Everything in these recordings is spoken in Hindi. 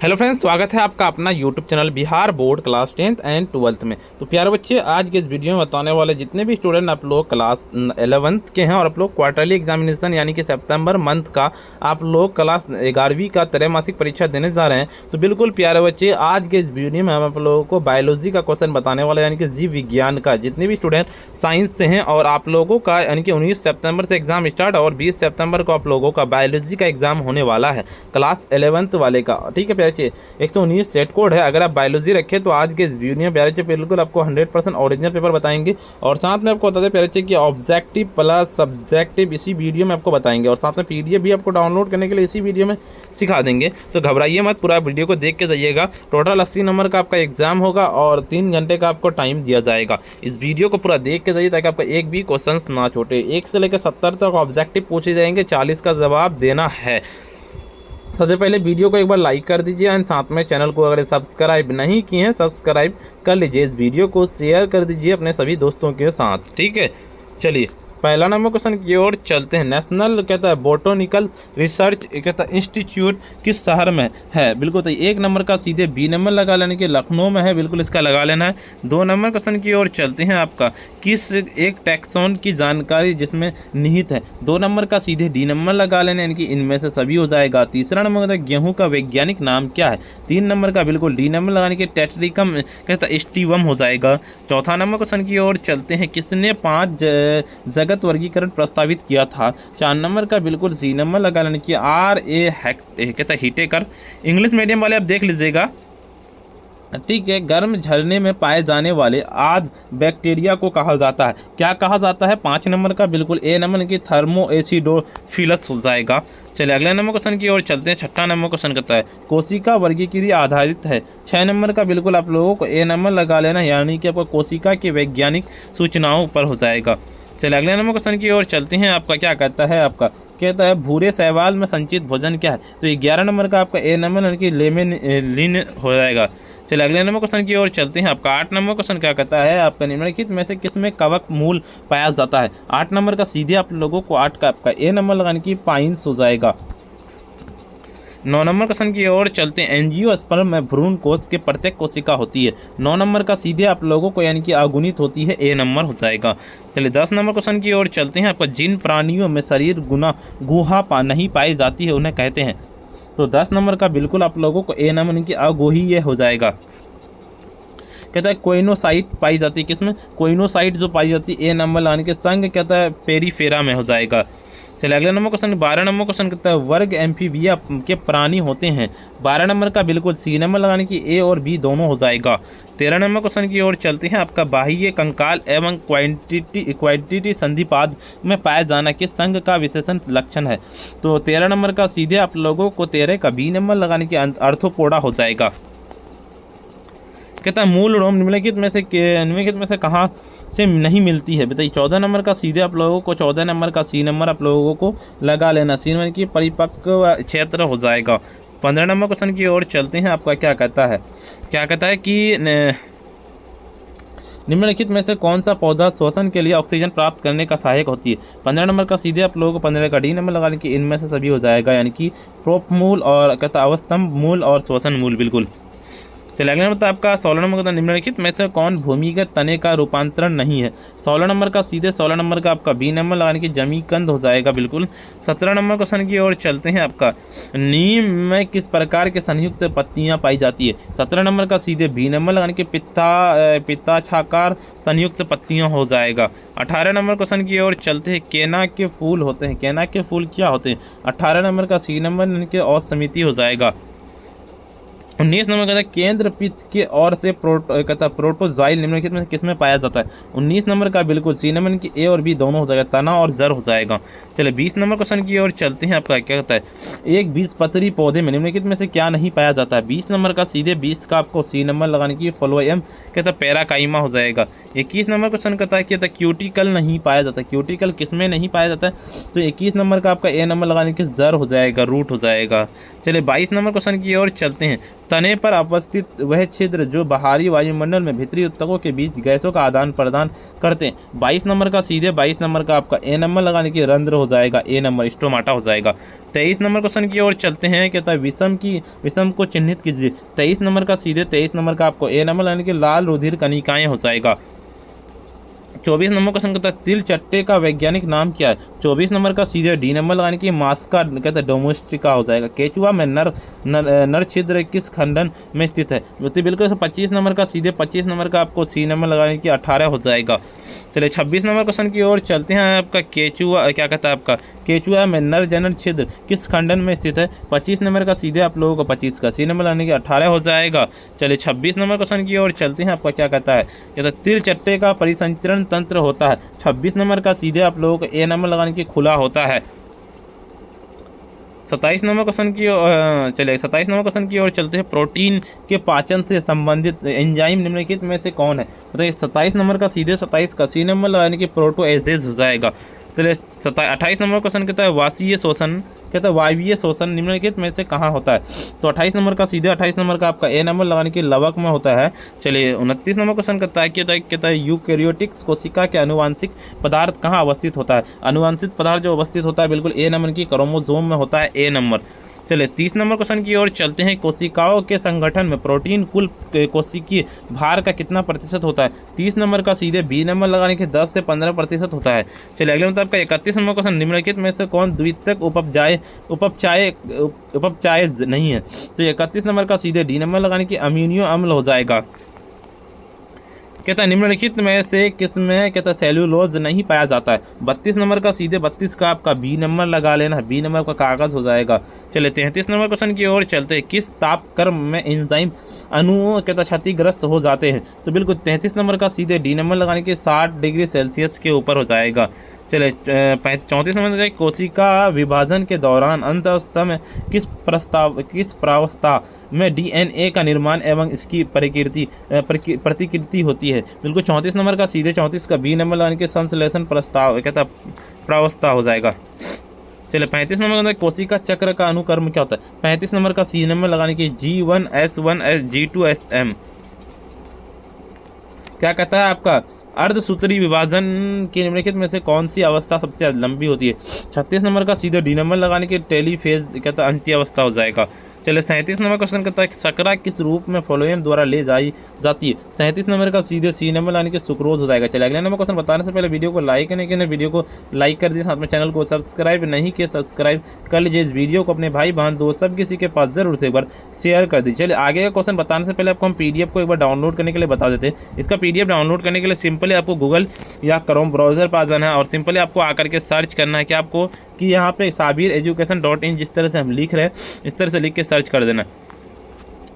हेलो फ्रेंड्स, स्वागत है आपका अपना YouTube channel Bihar board class 10th and 12th में। तो प्यारे बच्चे, आज के इस वीडियो में बताने वाले जितने भी स्टूडेंट आप लोग क्लास 11th के हैं और आप लोग क्वार्टरली एग्जामिनेशन यानी कि सितंबर मंथ का आप लोग क्लास 11वीं का त्रैमासिक परीक्षा देने जा रहे हैं, तो बिल्कुल प्यारे बच्चे, आज के इस वीडियो में हम आप लोगों को बायोलॉजी का क्वेश्चन बताने वाले यानी कि जीव विज्ञान का, जितने भी स्टूडेंट साइंस से हैं और आप लोगों का यानी कि 19 सितंबर से एग्जाम स्टार्ट और 20 सितंबर को आप लोगों का बायोलॉजी का एग्जाम होने वाला है क्लास 11th वाले का। ठीक है प्यारे, 119 सेट कोड है। अगर आप बायोलॉजी रखें तो आज के इस वीडियो में प्यारे बच्चे बिल्कुल आपको 100% ओरिजिनल पेपर बताएंगे और साथ में आपको बता दें प्यारे बच्चे कि ऑब्जेक्टिव प्लस सब्जेक्टिव इसी वीडियो में आपको बताएंगे और साथ में पीडीएफ भी आपको डाउनलोड करने के लिए इसी वीडियो में सिखा देंगे। तो घबराइए मत, पूरा वीडियो को देख के जाइएगा। टोटल 80 नंबर का आपका एग्जाम होगा और 3 घंटे का आपको टाइम दिया जाएगा। इस वीडियो को पूरा देख के जाइए ताकि आपका एक भी क्वेश्चन ना छूटे। 1 से लेकर 70 तक ऑब्जेक्टिव पूछे जाएंगे, 40 का जवाब देना है। सबसे पहले वीडियो को एक बार लाइक कर दीजिए एंड साथ में चैनल को अगर सब्सक्राइब नहीं किए हैं सब्सक्राइब कर लीजिए। इस वीडियो को शेयर कर दीजिए अपने सभी दोस्तों के साथ। ठीक है, चलिए पहला नंबर क्वेश्चन की ओर चलते हैं। नेशनल कहता है बोटोनिकल रिसर्च कहता है इंस्टीट्यूट किस शहर में है? बिल्कुल, तो 1 नंबर का सीधे बी नंबर लगा लेने के लखनऊ में है, बिल्कुल इसका लगा लेना है। 2 नंबर क्वेश्चन की ओर चलते हैं। आपका किस एक टैक्सोन की जानकारी जिसमें निहित है? 2 नंबर का सीधे डी नंबर लगा लेना, यानी कि इनमें से सभी हो जाएगा। तीसरा नंबर कहता है गेहूँ का वैज्ञानिक नाम क्या है? 3 नंबर का बिल्कुल डी नंबर लगाने के टेट्रिकम कहता है स्टीवम हो जाएगा। चौथा नंबर क्वेश्चन की ओर चलते हैं। किसने 5 जगत वर्गीकरण प्रस्तावित किया था? 4 नंबर का बिल्कुल सी नंबर लगा लेने की कहता है हिटेकर। इंग्लिश मीडियम वाले आप देख लीजिएगा। ठीक है, गर्म झरने में पाए जाने वाले आद बैक्टीरिया को कहा जाता है, क्या कहा जाता है? 5 नंबर का बिल्कुल ए नंबर की थर्मो एसिडोफिलस हो जाएगा। चलिए अगले नंबर क्वेश्चन की ओर चलते हैं। छठा नंबर क्वेश्चन कहता है कोशिका वर्गीक्रिया आधारित है। 6 नंबर का बिल्कुल आप लोगों को ए नंबर लगा लेना, यानी कि आपका कोशिका की वैज्ञानिक सूचनाओं पर हो जाएगा। चलिए अगले नंबर क्वेश्चन की ओर चलते हैं। आपका क्या कहता है? आपका कहता है भूरे शैवाल में संचित भोजन क्या है? तो 11 नंबर का आपका ए नंबर यानी कि लेमेलिन हो जाएगा। चलिए अगले नंबर क्वेश्चन की ओर चलते हैं। आपका 8 नंबर क्वेश्चन क्या कहता है? आपका निम्नलिखित में से किसमें कवक मूल पाया जाता है? 8 नंबर का सीधे आप लोगों को 8 का आपका ए नंबर लगाने की पाइंस हो जाएगा। 9 नंबर क्वेश्चन की ओर चलते हैं। एंजियोस्पर्म में भ्रूण कोश के प्रत्येक कोशिका होती है। 9 नंबर का सीधे आप लोगों को यानी कि अगुणित होती है, ए नंबर हो जाएगा। चलिए 10 नंबर क्वेश्चन की ओर चलते हैं। आपका जिन प्राणियों में शरीर गुहा नहीं पाई जाती है उन्हें कहते हैं? तो 10 नंबर का बिल्कुल आप लोगों को ए नंबर यानी कि अगुहीय हो जाएगा। कहता है कोइनोसाइट पाई जाती है, किसमें? कोइनोसाइट जो पाई जाती है ए नंबर लगाने के संग कहता है पेरीफेरा में हो जाएगा। चलिए अगले नंबर क्वेश्चन 12 नंबर क्वेश्चन कहता है वर्ग एम्फीबिया के प्राणी होते हैं। 12 नंबर का बिल्कुल सी नंबर लगाने की ए और बी दोनों हो जाएगा। 13 नंबर क्वेश्चन की ओर चलते हैं। आपका बाह्य कंकाल एवं क्वांटिटी संधिपाद में पाया जाना किस संघ का विशेषण लक्षण है? तो 13 नंबर का सीधे आप लोगों को 13 का बी नंबर लगाने की अर्थोपोडा हो जाएगा। कहता है मूल रोम निम्नलिखित में से कहाँ से नहीं मिलती है? बताइए। 14 नंबर का सीधे आप लोगों को 14 नंबर का सी नंबर आप लोगों को लगा लेना, सी नंबर की परिपक्व क्षेत्र हो जाएगा। 15 नंबर क्वेश्चन की ओर चलते हैं। आपका क्या कहता है? क्या कहता है कि निम्नलिखित में से कौन सा पौधा श्वसन के लिए ऑक्सीजन प्राप्त करने का सहायक होती है? 15 नंबर का सीधे आप लोगों को 15 का डी नंबर लगाने की इनमें से सभी हो जाएगा, यानी कि प्रोप मूल और कहता अवस्तंभ मूल और श्वसन मूल। बिल्कुल। चलिए अगला नंबर आपका 16 नंबर का निम्नलिखित में से कौन भूमिगत तने का रूपांतरण नहीं है? 16 नंबर का सीधे 16 नंबर का आपका बी नंबर लगाने की जमीकंद हो जाएगा। बिल्कुल। 17 नंबर क्वेश्चन की ओर चलते हैं। आपका नीम में किस प्रकार के संयुक्त पत्तियां पाई जाती है? 17 नंबर का सीधे बी नंबर लगाने के पित्ताछाकार संयुक्त पत्तियां हो जाएगा। 18 नंबर क्वेश्चन की ओर चलते हैं। केना के फूल होते हैं? केना के फूल क्या होते हैं? 18 नंबर का सी नंबर यानी कि और समिति हो जाएगा। 19 नंबर कहता है केंद्र पित्त के और से प्रोटोजाइल निम्नलिखित में किसमें पाया जाता है? 19 नंबर का बिल्कुल सी नंबर की ए और बी दोनों हो जाएगा, तना और जर हो जाएगा। चलिए 20 नंबर क्वेश्चन की ओर चलते हैं। आपका क्या कहता है? एक बीजपत्री पौधे में निम्नलिखित में से क्या नहीं पाया जाता है? 20 नंबर का सीधे 20 का आपको सी नंबर लगाने की फ्लोएम कहता है पैराकाइमा हो जाएगा। 21 नंबर क्वेश्चन कहता है कि क्यूटिकल नहीं पाया जाता, क्यूटिकल किसमें नहीं पाया जाता है? तो 21 नंबर का आपका ए नंबर लगाने की जर हो जाएगा, रूट हो जाएगा। चलिए 22 नंबर क्वेश्चन की ओर चलते हैं। तने पर अवस्थित वह छिद्र जो बाहरी वायुमंडल में भीतरी ऊतकों के बीच गैसों का आदान प्रदान करते हैं। 22 नंबर का सीधे 22 नंबर का आपका ए नंबर लगाने की रंध्र हो जाएगा, ए नंबर स्टोमाटा हो जाएगा। 23 नंबर क्वेश्चन की ओर चलते हैं। कहता है विषम को चिन्हित कीजिए। 23 नंबर का सीधे 23 नंबर का आपको ए नंबर लगाने की लाल रुधिर कणिकाएं हो जाएगा। 24 नंबर क्वेश्चन कहता है तिल चट्टे का वैज्ञानिक नाम क्या है। 24 नंबर का सीधे डी नंबर लगाने की मास्का कहता है डोमेस्टिका हो जाएगा। केचुआ में नर छिद्र किस खंडन में स्थित है। तो बिल्कुल 25 नंबर का सीधे 25 नंबर का आपको सी नंबर लगाने की 18 हो जाएगा। चलिए 26 नंबर क्वेश्चन की ओर चलते हैं। आपका केचुआ क्या कहता है, आपका केचुआ में नर जनन छिद्र किस खंडन में स्थित है। 25 नंबर का सीधे आप लोगों को 25 का सी नंबर लगाने की 18 हो जाएगा। चलिए 26 नंबर क्वेश्चन की ओर चलते हैं। आपका क्या कहता है, कहता है तिल चट्टे का परिसंचरण तंत्र होता है। 26 नंबर का सीधे आप लोगों को ए नंबर लगाने की खुला होता है। 27 नंबर क्वेश्चन की चलिए 27 नंबर क्वेश्चन की ओर चलते हैं। प्रोटीन के पाचन से संबंधित एंजाइम निम्नलिखित में से कौन है। बताइए 27 नंबर का सीधे 27 का सी नंबर लगाने की प्रोटोएजेज हो जाएगा। चलिए 28 नंबर क्वेश्चन कहता है वाष्पीय शोषण कहता है वायवीय शोषण निम्नलिखित में से कहाँ होता है। तो 28 नंबर का सीधे 28 नंबर का आपका ए नंबर लगाने की लवक में होता है। चलिए 29 नंबर क्वेश्चन कहता है यूकैरियोटिक्स कोशिका के अनुवांशिक पदार्थ कहाँ अवस्थित होता है। अनुवांशिक पदार्थ जो अवस्थित होता है बिल्कुल ए नंबर की क्रोमोसोम में होता है, ए नंबर। चलिए 30 नंबर क्वेश्चन की ओर चलते हैं। कोशिकाओं के संगठन में प्रोटीन कुल कोशिकीय भार का कितना प्रतिशत होता है। 30 नंबर का सीधे बी नंबर लगाने के 10 से 15% होता है। चलिए अगले मतलब आपका 31 नंबर क्वेश्चन निम्नलिखित में से कौन द्वितीयक उपपचायज नहीं है। तो 31 नंबर का सीधे डी नंबर लगाने की अमीनो अम्ल हो जाएगा। कहता है निम्नलिखित में से किस में कहता है सेल्यूलोज नहीं पाया जाता है। 32 नंबर का सीधे 32 का आपका बी नंबर लगा लेना है, बी नंबर का कागज हो जाएगा। चलिए 33 नंबर क्वेश्चन की ओर चलते हैं। किस तापक्रम में एंजाइम अणुओं कहता क्षतिग्रस्त हो जाते हैं। तो बिल्कुल 33 नंबर का सीधे डी नंबर लगाने के 60 डिग्री सेल्सियस के ऊपर हो जाएगा। चलिए 34 नंबर कोशिका विभाजन के दौरान अंतःस्था में किस प्रावस्था में डीएनए का निर्माण एवं इसकी प्रतिकृति होती है। बिल्कुल 34 नंबर का सीधे 34 का बी नंबर लगाने के संश्लेषण प्रावस्था हो जाएगा। चलिए 35 नंबर का कोशिका चक्र का अनुक्रम क्या होता है। 35 नंबर का सी नंबर लगाने की G1S1 G2SM। क्या कहता है आपका अर्धसूत्री विभाजन की निम्नलिखित में से कौन सी अवस्था सबसे लंबी होती है। 36 नंबर का सीधे डी नंबर लगाने के टेलीफेज कहता है अंत्य अवस्था हो जाएगा। चलिए 37 नंबर क्वेश्चन कहता है सकरा किस रूप में फ्लोएम द्वारा ले जाई जाती है। 37 नंबर का सीधे सी नंबर लाने के सुक्रोज हो जाएगा। चलिए अगले नंबर क्वेश्चन बताने से पहले वीडियो को लाइक नहीं किया, वीडियो को लाइक कर दीजिए, साथ में चैनल को सब्सक्राइब नहीं किया सब्सक्राइब कर लीजिए। इस वीडियो को अपने भाई बहन दोस्त सब किसी के पास जरूर से एक बार शेयर कर दीजिए। चलिए आगे का क्वेश्चन बताने से पहले आपको हम PDF को एक बार डाउनलोड करने के लिए बता देते हैं। इसका PDF डाउनलोड करने के लिए सिंपली आपको गूगल या क्रोम ब्राउजर पर आ जाना है और सिंपली आपको आकर के सर्च करना है कि आपको कि यहाँ पे sabireducation.in जिस तरह से हम लिख रहे हैं इस तरह से लिख के सर्च कर देना।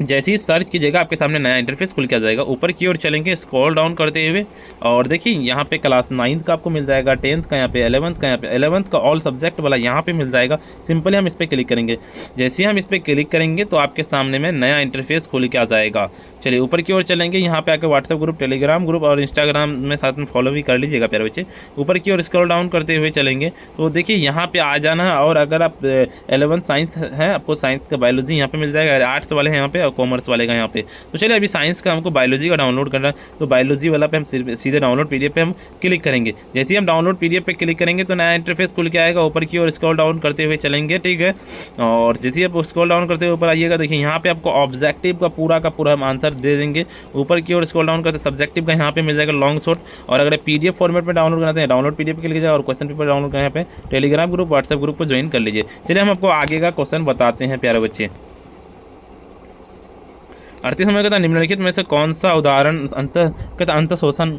जैसे ही सर्च कीजिएगा आपके सामने नया इंटरफेस खुल के आ जाएगा। ऊपर की ओर चलेंगे स्क्रॉल डाउन करते हुए और देखिए यहाँ पे क्लास 9th का आपको मिल जाएगा, 10th का यहाँ पे, 11th का यहाँ पे, 11th का ऑल सब्जेक्ट वाला यहाँ पे मिल जाएगा। सिंपली हम इस पर क्लिक करेंगे। जैसे ही हम इस पर क्लिक करेंगे तो आपके सामने में नया इंटरफेस खुल के आ जाएगा। चलिए ऊपर की ओर चलेंगे, यहाँ पे आके व्हाट्सएप ग्रुप, टेलीग्राम ग्रुप और इंस्टाग्राम में साथ में फॉलो भी कर लीजिएगा प्यारे बच्चे। ऊपर की ओर स्क्रॉल डाउन करते हुए चलेंगे तो देखिए यहाँ पे आ जाना है। और अगर आप 11th साइंस है आपको साइंस का बायोलॉजी यहाँ पे मिल जाएगा, आर्ट्स वाले हैं यहाँ पे और कॉमर्स वाले का यहाँ पे। तो चलिए अभी साइंस का हमको बायोलॉजी का डाउनलोड करना है तो बायोलॉजी वाला पे हम सीधे डाउनलोड PDF पे हम क्लिक करेंगे। जैसे ही हम डाउनलोड PDF पे क्लिक करेंगे तो नया इंटरफेस खुल के आएगा। ऊपर की ओर स्क्रॉल डाउन करते हुए चलेंगे, ठीक है। और जैसे ही आप स्क्रॉल डाउन करते हुए ऊपर आइएगा देखिए यहाँ पे आपको ऑब्जेक्टिव का पूरा हम आंसर दे देंगे। ऊपर की ओर स्क्रॉल डाउन करते सब्जेक्टिव का यहाँ पे मिल जाएगा लॉन्ग शॉर्ट। और अगर PDF फॉर्मेट में डाउनलोड करते हैं डाउनलोड PDF के लिए जाए और क्वेश्चन पेपर डाउनलोड करना यहाँ पे टेलीग्राम ग्रुप व्हाट्सएप ग्रुप को ज्वाइन कर लीजिए। चलिए हम आपको आगे का क्वेश्चन बताते हैं प्यारे बच्चे। 38 नंबर कहता है निम्नलिखित में से कौन सा उदाहरण अंत शोषण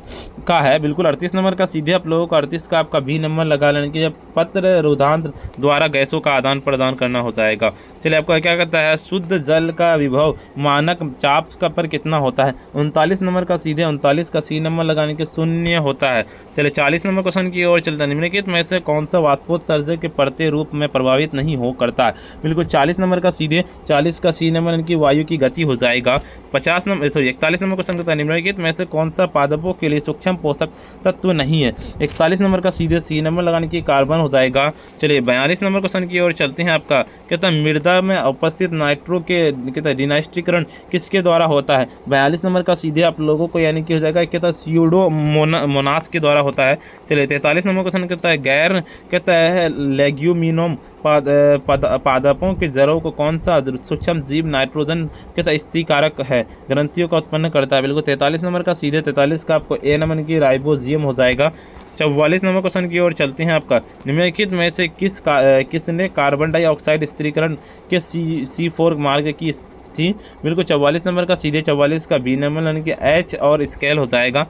का है। बिल्कुल 38 नंबर का सीधे आप लोगों को 38 का आपका बी नंबर लगा लेने की जब पत्र रुधांत द्वारा गैसों का आदान प्रदान करना हो जाएगा। चलिए आपका क्या कहता है शुद्ध जल का विभव मानक चाप का पर कितना होता है। 39 नंबर का सीधे 39 का सी नंबर लगाने के 0 होता है। चलिए 40 नंबर क्वेश्चन की ओर चलता है निम्नलिखित में से कौन सा वाष्पोत्सर्जक के पड़ते रूप में प्रभावित नहीं हो करता है। बिल्कुल 40 नंबर का सीधे 40 का सी नंबर इनकी वायु की गति हो जाएगा। जाएगा। 41 नंबर क्वेश्चन कहता है निम्नलिखित में से कौन सा पादपों के लिए सूक्ष्म पोषक तत्व नहीं है। 41 नंबर का सीधे सी नंबर लगाने की कार्बन हो जाएगा। चलिए 42 नंबर क्वेश्चन की ओर चलते हैं। आपका कहता है मृदा में उपस्थित नाइट्रो के कहता है डिनाइट्रीकरण किसके द्वारा होता है। 42 नंबर का सीधे आप लोगों को यानी कि हो जाएगा कहता है स्यूडोमोनास के द्वारा होता है। चलिए 43 नंबर क्वेश्चन कहता है गैर कहता है लेग्यूमिनोम पादपों की जड़ों को कौन सा सूक्ष्म जीव नाइट्रोजन कहता स्थितिकारक है ग्रंथियों का उत्पन्न करता है। बिल्कुल 43 नंबर का सीधे 43 का आपको ए नंबर की राइबोजियम हो जाएगा। 44 नंबर क्वेश्चन की ओर चलते हैं। आपका निम्नलिखित में से किसने कार्बन डाइऑक्साइड स्थिरीकरण के C4 मार्ग की थी। बिल्कुल 44 नंबर का सीधे 44 का बी नंबर यानी कि एच और स्केल हो जाएगा।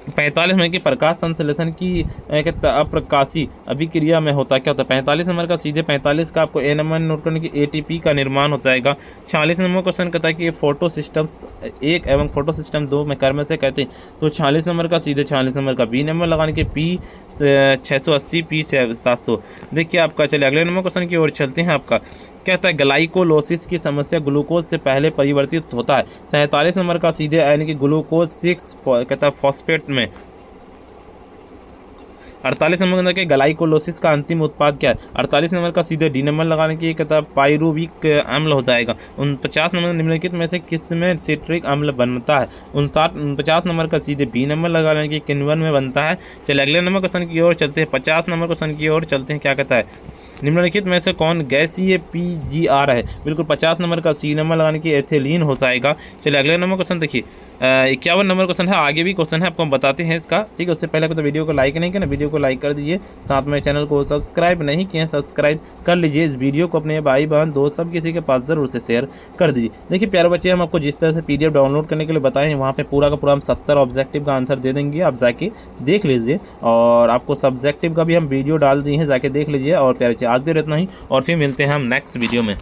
45 में कि प्रकाश संश्लेषण की अप्रकाशी अभिक्रिया में होता क्या होता है। 45 नंबर का सीधे 45 का आपको ए नंबर नोट करने की ATP का निर्माण हो जाएगा। 46 नंबर क्वेश्चन कहता है कि फोटो सिस्टम्स 1 एवं फोटो सिस्टम 2 में कर्म से कहते हैं। तो 46 नंबर का सीधे 46 नंबर का बी नंबर लगाने के P680 P700। देखिए आपका चलिए अगले नंबर क्वेश्चन की ओर चलते हैं। आपका कहता है ग्लाइकोलोसिस की समस्या ग्लूकोज से पहले परिवर्तित होता है। 47 नंबर का सीधे यानी कि ग्लूकोज 6 कहता है फॉस्फेट में। 48 नंबर के ग्लाइकोलोसिस का अंतिम उत्पाद क्या है। 48 नंबर का सीधे डी नंबर लगाने की कहता है पाइरुविक अम्ल हो जाएगा। 49 नंबर निम्नलिखित में से किस में सिट्रिक अम्ल बनता है। 49 नंबर का सीधे बी नंबर लगाने की किण्वन में बनता है। चलिए अगले नंबर क्वेश्चन की ओर चलते हैं। 50 नंबर क्वेश्चन की ओर चलते हैं। क्या कहता है निम्नलिखित में से कौन गैसीय PGR है। बिल्कुल 50 नंबर का सी नंबर लगाने की एथिलीन हो जाएगा। चलिए अगले नंबर क्वेश्चन देखिए 51 नंबर क्वेश्चन है। आगे भी क्वेश्चन है आपको हम बताते हैं इसका, ठीक है। उससे पहले तो वीडियो को लाइक नहीं किया ना, वीडियो को लाइक कर दीजिए। साथ में चैनल को सब्सक्राइब नहीं किए सब्सक्राइब कर लीजिए। इस वीडियो को अपने भाई बहन दोस्त सब किसी के पास ज़रूर से शेयर कर दीजिए। देखिए प्यारे बच्चे, हम आपको जिस तरह से PDF डाउनलोड करने के लिए बताएं वहाँ पे पूरा का पूरा हम 70 ऑब्जेक्टिव का आंसर दे देंगे। आप जाके देख लीजिए और आपको सब्जेक्टिव का भी हम वीडियो डाल दिए हैं, जाके देख लीजिए। और प्यारे बच्चे आज के इतना ही और फिर मिलते हैं हम नेक्स्ट वीडियो में।